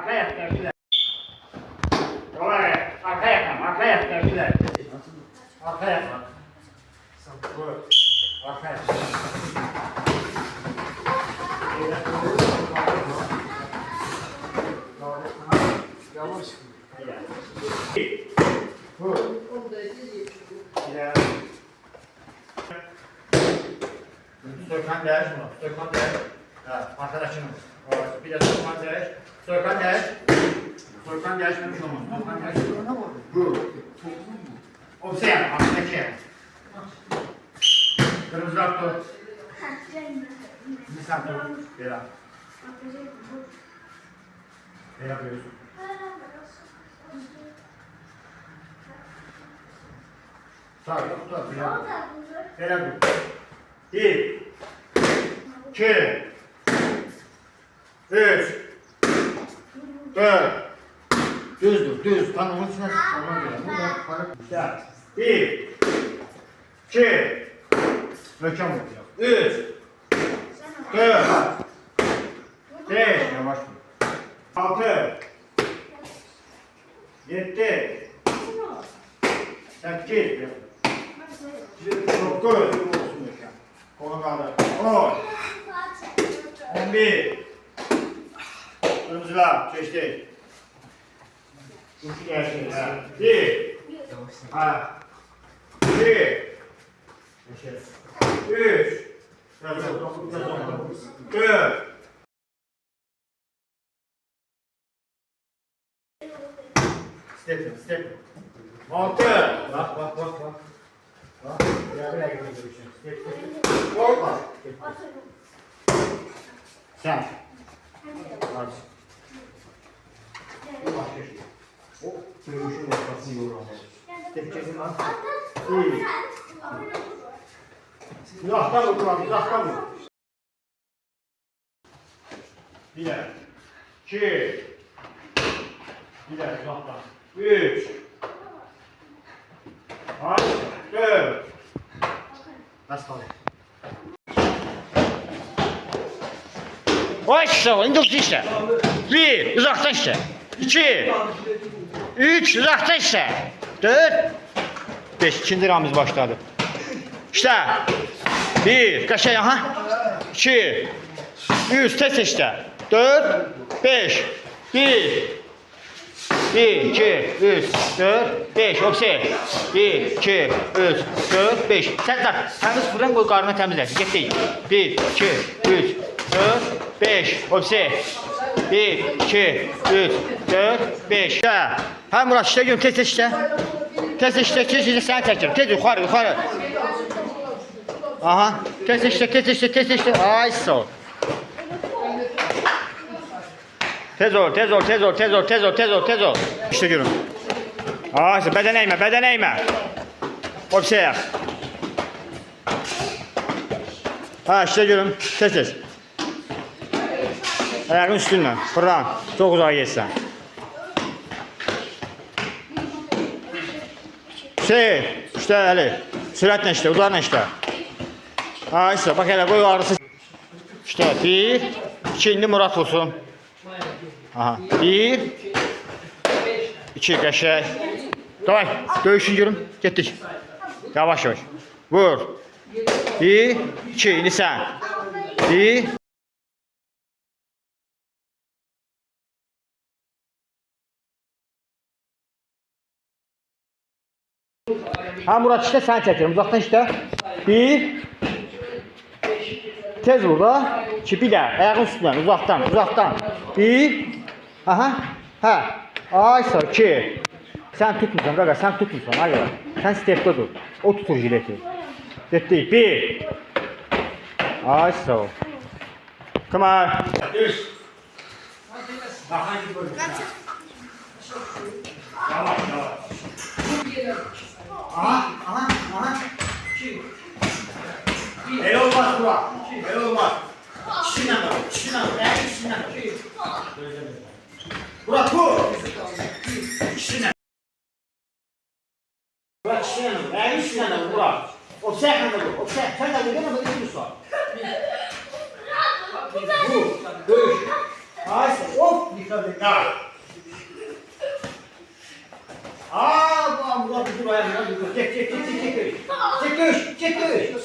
Arkaya tersiler. Kolay. Arkaya tersiler. Arkaya. Bu. Arkaya. Yavaş. Bu. Soykan değer şunu. Soykan değer. Arkadaşım. Bir de soykan değer. Soykan değer. Soykan değer şunu şunu. Soykan değer şunu. Bu. O şey yap. Arkadaki yap. Kırmızılar tut. Nisan tut. Bela. Ne yapıyorsun? Sağ ol. Tut. Bela tut. 1 2 3 4 Düz. Tanımın içine ona göre. Burada para. 1 2 Mökəm oldu. 3 4 5 Yavaş dur. 6 7 8 9 Kolu kaldır. 10 11 Kırmızılar geçti. 3 gelsin. 1 Ha 2 3 4 Step. 6 Bak. Buraya gidiyorsun. Step. Korkma. Sen. Hadi. O dövüşün ortasını yoruyor. Step çekin lan. İyi. Uzaktan vur. Bir de. 2 Bir de uzaktan. 3 4 Nasıl kalıyor? O işte o, indi işte. 1 uzaktan işte. 2 3 uzaktan işte. 4 5 ikinci ramız başladı. İşte 1 kaşe aha 2 3 test işte 4 5 1 2 3 4 5 Opsi 1 2 3 4 5 Səddar təmiz fırın qoy qarına təmizləsin getdik 1 2 3 4 5 Opsi 1 2 3 4 5 Hə Murat işlə görüm tez işlə səni çəkirim tez yuxarı Aha tez işlə ay sağ ol Tez ol. İşte görün. Ağaçta beden eğme. Opsiya. Ha işte görün. Tez. Ayağın üstünden. Fırlan. Çok uzağa geçsen. İşte Ali. Süratle işte. Udarla işte. Ha işte bak hele koy ağrısı. İşte 1 2 indi Murat olsun. Aha. 1 2 qəşəng. Davay, döyüşün görüm. Getdik. Yavaş. Vur. 1 2 indi sən. 1 Ha Murat işte sən çəkirim. Uzaqdan işte. 1 Tez vur da. 2 bir də. Ayağın üstündən. Uzaqdan. 1 Aha. Hə. Ay sağ 2. Sən tutmusan qaqa, sən tutmusan. Ay qaqa. Sən stepdə dur. O tutur jileti. Getdik. 1. Ay sağ ol. Come on. Yavaş. Aha. El olmaz Burak. El olmaz. İkisinden. Burak bu. İkisinden. Burak. O sen de bu. Sen de bu. Değil mi? İkimiz var. Bu. Dövüş. Ay, of. Dikkat et. Aa, bu bizi bayağı. Çek. Çek. Çek. Çek. Çek. Çek. Çek. Çek.